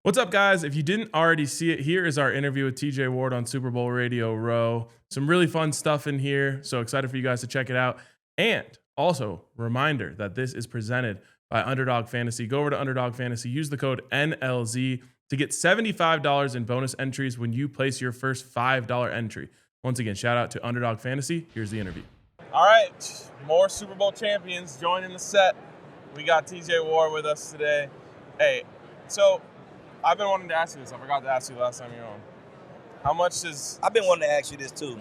What's up, guys? If you didn't already see it, here is our interview with TJ Ward on Super Bowl Radio Row. Some really fun stuff in here. So excited for you guys to check it out. And also, reminder that this is presented by Underdog Fantasy. Go over to Underdog Fantasy, use the code NLZ to get $75 in bonus entries when you place your first $5 entry. Once again, shout out to Underdog Fantasy. Here's the interview. All right, more Super Bowl champions joining the set. We got TJ Ward with us today. Hey, so I've been wanting to ask you this. I forgot to ask you last time you were on. How much does... I've been wanting to ask you this too.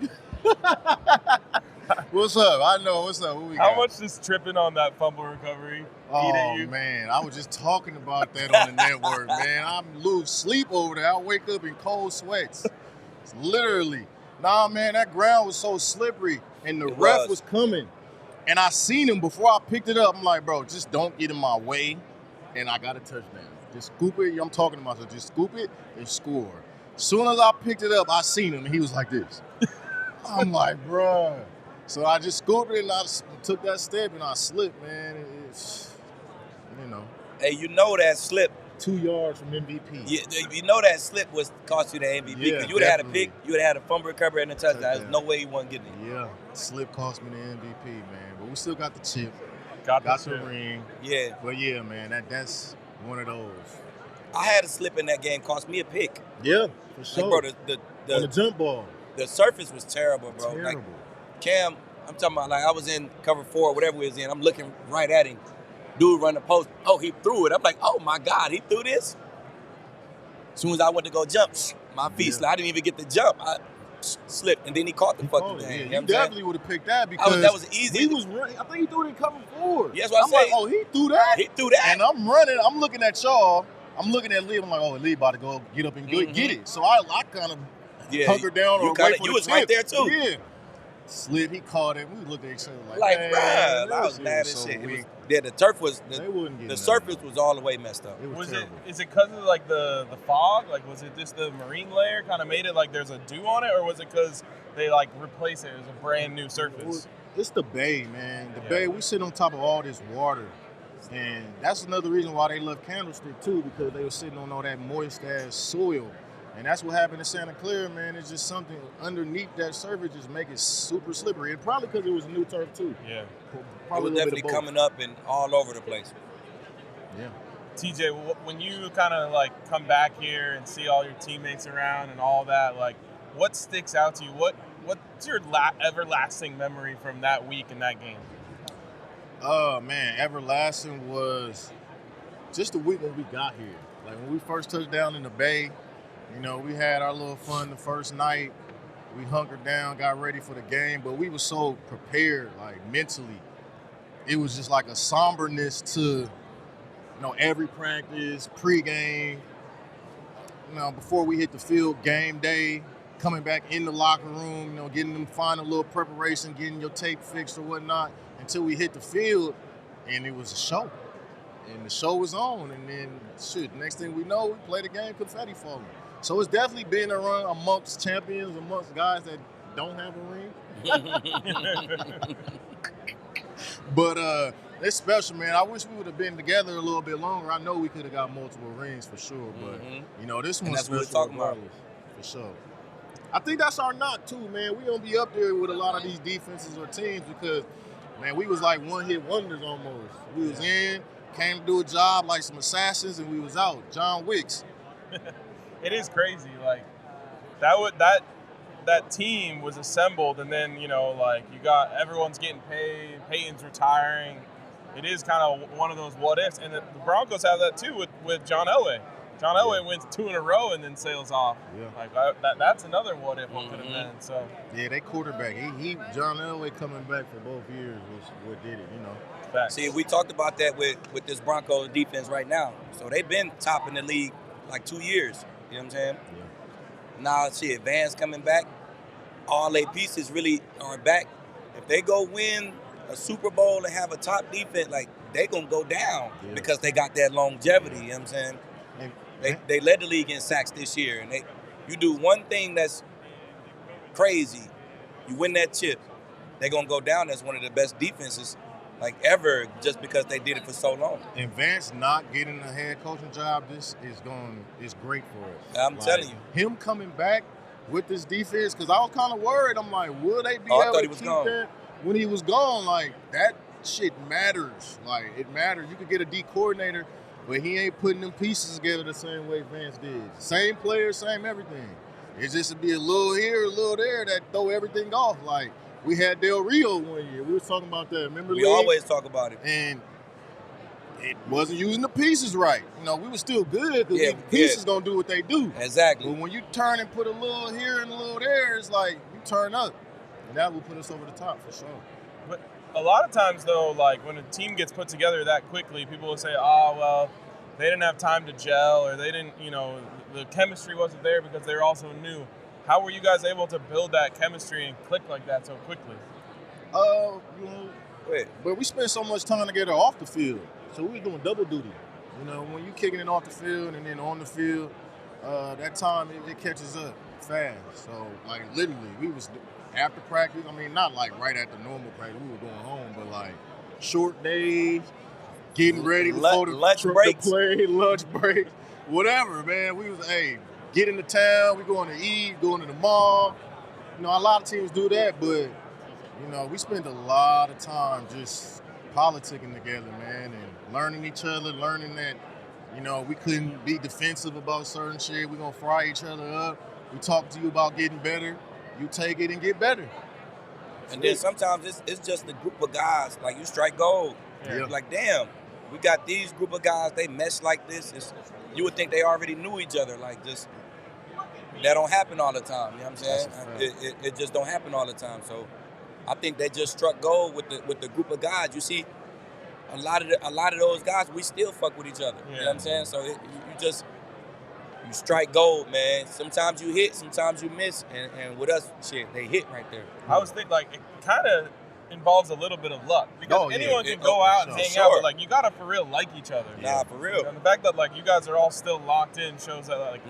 What's up? I know. What's up? What we How got? much does tripping on that fumble recovery eat at you? Man, I was just talking about that on the network, man. I lose sleep over there. I wake up in cold sweats. It's literally. Nah, man, that ground was so slippery, and the ref was coming. And I seen him before I picked it up. I'm like, bro, just don't get in my way, and I got a touchdown. Just scoop it. I'm talking to myself. Just scoop it and score. As soon as I picked it up, I seen him, and he was like this. I'm like, bruh. So I just scooped it, and I took that step, and I slipped, man. It's, Hey, you know that slip. 2 yards from MVP. You know that slip was cost you the MVP. Yeah, you would have had a definitely. pick, you would have had a fumble recovery and a touchdown. There's no way you wasn't getting it. Yeah, slip cost me the MVP, man. But we still got the chip. Got the ring. Yeah. But yeah, man, that's one of those. I had a slip in that game, cost me a pick. Yeah, for sure. Like, bro, On the jump ball. the surface was terrible, bro. Terrible. Like, Cam, I'm talking about, like, I was in cover 4, whatever we was in. I'm looking right at him. Dude run the post. Oh, he threw it. I'm like, oh, my God, he threw this? As soon as I went to go jump, my feet slid. I didn't even get the jump. I slipped, and then he caught the fucking thing. Yeah, You know you what I'm definitely would have picked that because that was easy. He was running. I think he threw it in cover 4. Yeah, that's what I'm like, oh, he threw that? He threw that. And I'm running. I'm looking at y'all. I'm looking at Lee. I'm like, oh, Lee about to go get up and get it. So I kind of hunkered down or wait for you the was tip. right there, too. Yeah. Slip, he caught it. We looked at each other Like, man, bruh, I was shit mad was as so shit. weak. The turf was, They wouldn't get the nothing. surface was all the way messed up. It was terrible. Is it because of like the fog? Like, was it just the marine layer kind of made it like there's a dew on it, or was it because they like replaced it as a brand new surface? It's the bay, man. The bay, we sit on top of all this water. And that's another reason why they love Candlestick, too, because they were sitting on all that moist-ass soil. And that's what happened in Santa Clara, man. It's just something underneath that surface just make it super slippery. And probably because it was a new turf, too. Yeah. It Probably was a little bit definitely of both. coming up and all over the place. Yeah. TJ, when you kind of like come back here and see all your teammates around and all that, like, what sticks out to you? What's your everlasting memory from that week and that game? Oh, man, everlasting was just the week when we got here. Like, when we first touched down in the Bay, we had our little fun the first night. We hunkered down, got ready for the game, but we were so prepared, like, mentally. It was just like a somberness to, every practice, pregame, before we hit the field, game day, coming back in the locker room, getting them final little preparation, getting your tape fixed or whatnot, until we hit the field, and it was a show. And the show was on, and then, next thing we know, we played the game, confetti falling. So it's definitely been a run amongst champions, amongst guys that don't have a ring. But it's special, man. I wish we would have been together a little bit longer. I know we could have got multiple rings for sure, but, this one's that's what we're special talking about. regardless, for sure. I think that's our knock, too, man. We're going to be up there with a lot of these defenses or teams because, man, we was like one-hit wonders almost. We was in, came to do a job like some assassins, and we was out. John Wicks. It is crazy. Like, that team was assembled, and then, you got everyone's getting paid, Peyton's retiring. It is kind of one of those what ifs. And the Broncos have that too with John Elway. John Elway wins 2 in a row and then sails off. Yeah. Like that's another what if what could have been. So Yeah, they quarterback. John Elway coming back for both years was what did it, facts. See, we talked about that with this Broncos defense right now. So they've been top in the league like 2 years. You know what I'm saying? Yeah. Now, Van's coming back. All their pieces really are back. If they go win a Super Bowl and have a top defense, like, they going to go down because they got that longevity. You know what I'm saying? They led the league in sacks this year. And you do one thing that's crazy, you win that chip, they're going to go down as one of the best defenses like ever, just because they did it for so long. And Vance not getting a head coaching job, this is great for us. I'm telling you. Him coming back with this defense, because I was kind of worried. I'm like, will they be I able thought to he was keep gone. that when he was gone? Like, that shit matters. Like, it matters. You could get a D coordinator, but he ain't putting them pieces together the same way Vance did. Same player, same everything. It's just to be a little here, a little there that throw everything off. Like, we had Del Rio one year. We was talking about that. Remember, We always talk about it. And it wasn't using the pieces right. You know, we were still good because Yeah, the pieces gonna do what they do. Exactly. But when you turn and put a little here and a little there, it's like you turn up. And that will put us over the top for sure. But a lot of times, though, like when a team gets put together that quickly, people will say, "Oh, well, they didn't have time to gel, or they didn't, the chemistry wasn't there because they were also new." How were you guys able to build that chemistry and click like that so quickly? But we spent so much time together off the field, so we were doing double duty. You know, when you kicking it off the field and then on the field, that time it catches up fast. So, like, literally, we was after practice. I mean, not like right after normal practice. We were going home, but like short days, getting ready before the lunch breaks, play, lunch breaks, whatever. Man, we was get into town. We going to eat, going to the mall. You know, a lot of teams do that, but we spend a lot of time just politicking together, man, and learning each other, learning that, we couldn't be defensive about certain shit. We're going to fry each other up. We talk to you about getting better. You take it and get better. And then sometimes it's just a group of guys. Like, you strike gold. Yeah. Like, damn, we got these group of guys. They mesh like this. You would think they already knew each other. Like, just that don't happen all the time. You know what I'm saying? It just don't happen all the time. So I think they just struck gold with the group of guys. You see, a lot of those guys, we still fuck with each other. Yeah. You know what I'm saying? So you strike gold, man. Sometimes you hit, sometimes you miss, and with us, shit, they hit right there. I was thinking, like, it kind of involves a little bit of luck because anyone can go out and hang sure. out, but like you gotta for real like each other. Nah, for real. And the fact that like you guys are all still locked in shows that like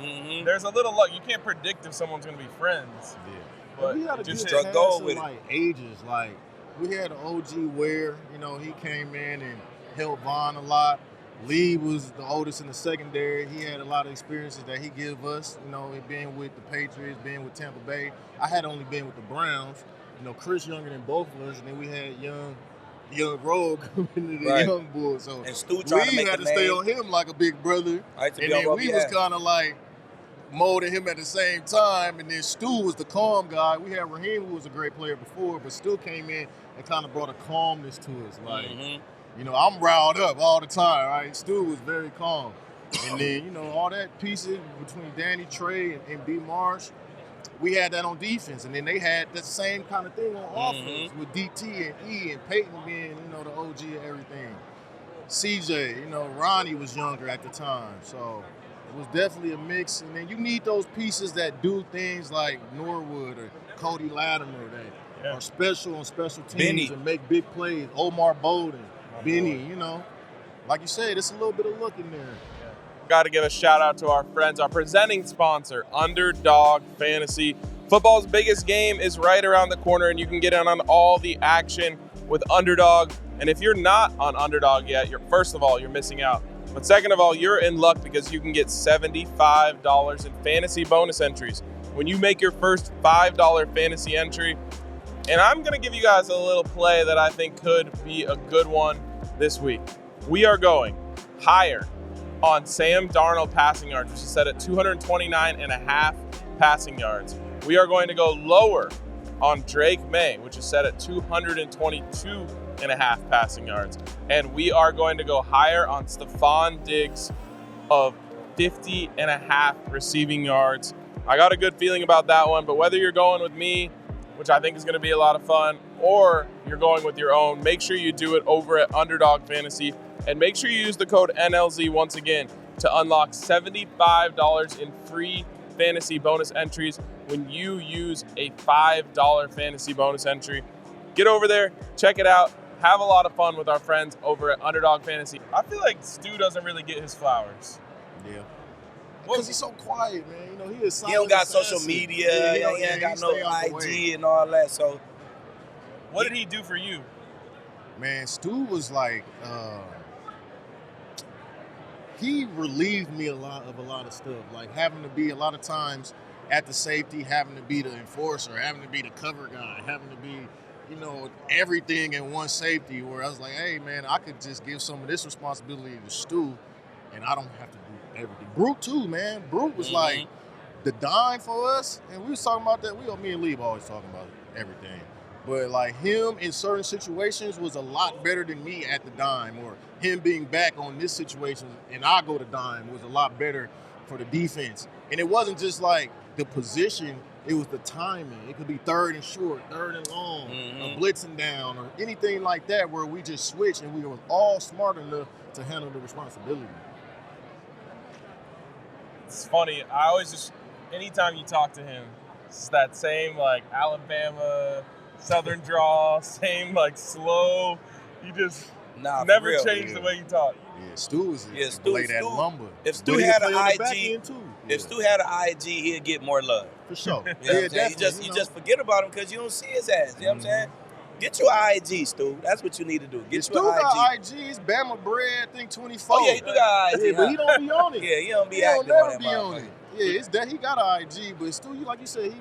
there's a little luck. You can't predict if someone's gonna be friends. Yeah. But we had a just good struck gold cast with of, it. like, ages. Like, we had an OG Ware, he came in and helped Vaughn a lot. Lee was the oldest in the secondary. He had a lot of experiences that he gave us, being with the Patriots, being with Tampa Bay. I had only been with the Browns. Chris younger than both of us, and then we had young Rogue coming into the young boys. So and Stu trying to we make had a to stay name. on him like a big brother. Right, to And be on then what we we was had. kind of like molding him at the same time. And then Stu was the calm guy. We had Raheem, who was a great player before, but Stu came in and kind of brought a calmness to us. Like, I'm riled up all the time, right? Stu was very calm. And then, all that pieces between Danny, Trey, and B. Marsh, we had that on defense. And then they had the same kind of thing on offense with DT and E and Peyton being, the OG and everything. CJ, Ronnie was younger at the time. So it was definitely a mix. And then you need those pieces that do things like Norwood or Cody Latimer that are special on special teams Benny. and make big plays. Omar Bolden, Benny, Like you said, it's a little bit of luck in there. Got to give a shout out to our friends, our presenting sponsor, Underdog Fantasy. Football's biggest game is right around the corner, and you can get in on all the action with Underdog. And if you're not on Underdog yet, first of all, you're missing out. But second of all, you're in luck because you can get $75 in fantasy bonus entries when you make your first $5 fantasy entry. And I'm going to give you guys a little play that I think could be a good one this week. We are going higher on Sam Darnold passing yards, which is set at 229.5 passing yards. We are going to go lower on Drake May, which is set at 222.5 passing yards. And we are going to go higher on Stephon Diggs of 50.5 receiving yards. I got a good feeling about that one, but whether you're going with me, which I think is going to be a lot of fun, or you're going with your own, make sure you do it over at Underdog Fantasy. And make sure you use the code NLZ once again to unlock $75 in free fantasy bonus entries when you use a $5 fantasy bonus entry. Get over there, check it out, have a lot of fun with our friends over at Underdog Fantasy. I feel like Stu doesn't really get his flowers. Yeah. Because he's so quiet, man. He is He don't got social media. He ain't got no IG and all that. So what did he do for you? Man, Stu was like, he relieved me a lot of stuff. Like having to be a lot of times at the safety, having to be the enforcer, having to be the cover guy, having to be, everything in one safety. Where I was like, hey man, I could just give some of this responsibility to Stu, and I don't have to do everything. Brute too, man. Brute was like the dime for us, and we was talking about that. Me and Lee always talking about everything. But like him in certain situations was a lot better than me at the dime, or him being back on this situation and I go to dime was a lot better for the defense. And it wasn't just like the position, it was the timing. It could be third and short, third and long, a blitzing down, or anything like that where we just switched and we were all smart enough to handle the responsibility. It's funny. I always just, anytime you talk to him, it's that same like Alabama Southern draw, same like slow. You just never change the way you talk. Yeah, Stu play that lumber. If Stu had an IG, if Stu had an IG, he'd get more love. For sure. You just forget about him because you don't see his ass. You know what I'm saying? Get your IG, Stu. That's what you need to do. Get your IG. Stu got IG. He's Bama bread, I think 24. Oh yeah, he do got IG. Yeah, but he don't be on it. Yeah, he don't be active never on be that on it. Yeah, it's that he got an IG, but Stu, like you said, he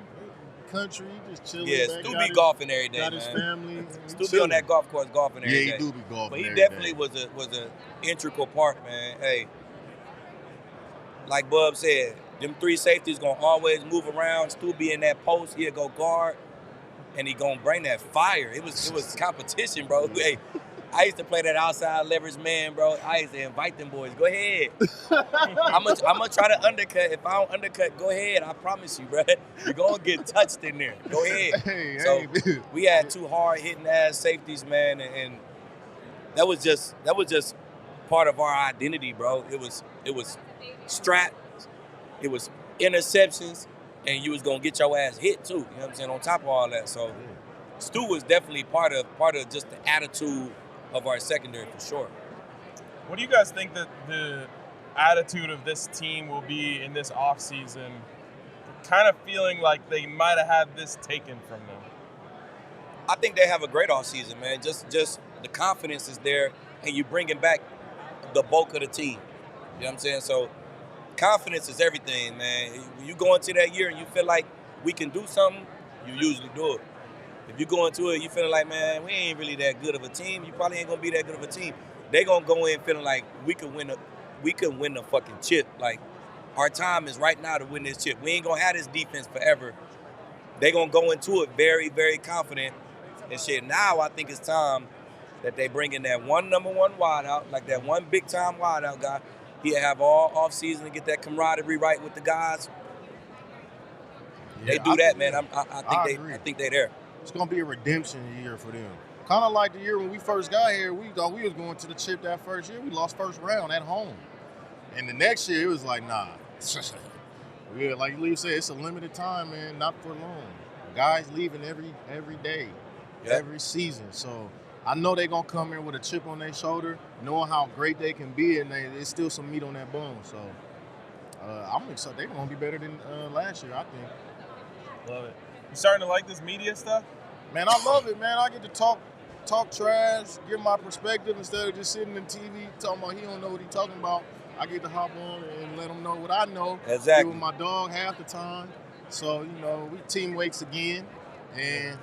country, he just chilling. Yeah, Stu be golfing every day, got his family. Stu be on that golf course golfing every day. Yeah, he do be golfing. But he definitely was an integral part, man. Hey, like Bub said, them three safeties gonna always move around. Stu be in that post, he'll go guard, and he gonna bring that fire. It was competition, bro. Hey, I used to play that outside leverage man, bro. I used to invite them boys. Go ahead. I'm gonna try to undercut. If I don't undercut, go ahead. I promise you, bro. You're gonna get touched in there. Go ahead. We had two hard hitting ass safeties, man, and that was just part of our identity, bro. It was strap, it was interceptions, and you was gonna get your ass hit too. You know what I'm saying? On top of all that, so Stu was definitely part of just the attitude of our secondary for sure. What do you guys think that the attitude of this team will be in this offseason? Kind of feeling like they might have had this taken from them. I think they have a great offseason, man. Just the confidence is there, and you bringing back the bulk of the team. You know what I'm saying? So confidence is everything, man. When you go into that year and you feel like we can do something, you usually do it. If you go into it, you feeling like, man, we ain't really that good of a team, you probably ain't gonna be that good of a team. They gonna go in feeling like we can win the fucking chip. Like, our time is right now to win this chip. We ain't gonna have this defense forever. They gonna go into it very, very confident and shit. Now I think it's time that they bring in that one number one wideout, like that one big time wideout guy. He'll have all off season to get that camaraderie right with the guys. They do that, man. I think they there. It's gonna be a redemption year for them. Kind of like the year when we first got here, we thought we was going to the chip that first year. We lost first round at home. And the next year, it was like, nah. Yeah, like Lee said, it's a limited time, man, not for long. Guys leaving every day, every season. So I know they're going to come in with a chip on their shoulder, knowing how great they can be, and there's still some meat on that bone. So I'm excited. They're going to be better than last year, I think. Love it. You starting to like this media stuff? Man, I love it, man. I get to talk trash, give my perspective instead of just sitting in TV talking about he don't know what he's talking about. I get to hop on and let him know what I know. Exactly. Be with my dog half the time. So, we team wakes again. And,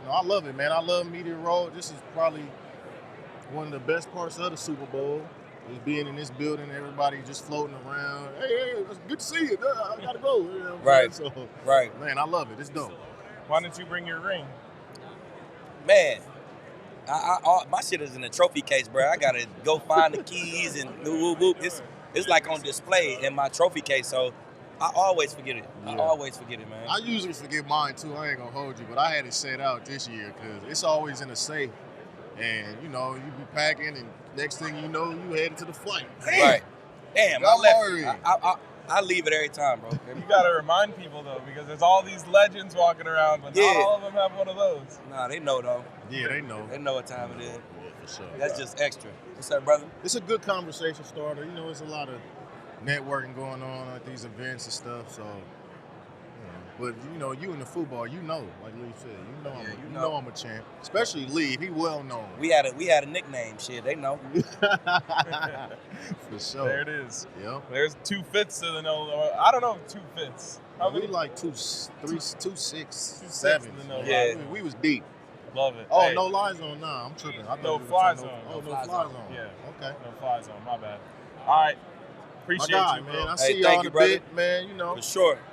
I love it, man. I love media role. This is probably one of the best parts of the Super Bowl is being in this building, everybody just floating around. Hey, it's good to see you. I got to go. Right. So, right. Man, I love it. It's dope. Why didn't you bring your ring? Man, my shit is in a trophy case, bro. I gotta go find the keys and whoop, whoop. It's like on display in my trophy case, so I always forget it. Yeah. I always forget it, man. I usually forget mine too. I ain't gonna hold you, but I had it set out this year because it's always in a safe, and you be packing, and next thing you know, you heading to the flight. Damn. Right. Damn, I leave it every time, bro. You gotta remind people though, because there's all these legends walking around, but not all of them have one of those. Nah, they know though. Yeah, they know. They know what time it is. Yeah, for sure. That's just extra. What's up, brother? It's a good conversation starter. There's a lot of networking going on at these events and stuff. So, But you know, you in the football, you know, like Lee said, you know. know I'm a champ. Especially Lee, he well known. We had a nickname. Shit, they know. For sure. There it is. Yep. There's 2/5 to the no. I don't know 2/5. How We many? like 2-6, 2-6 7. to the no Yeah. lie. We was deep. Love it. Oh, Hey, no lie zone. Nah, I'm tripping. I thought No we was fly on zone. Oh, no fly fly zone. zone. Yeah. Okay. No fly zone. My bad. All right. My Appreciate guy, you, bro. man. I Hey, see thank y'all in you, a brother. bit, man. You know. For sure.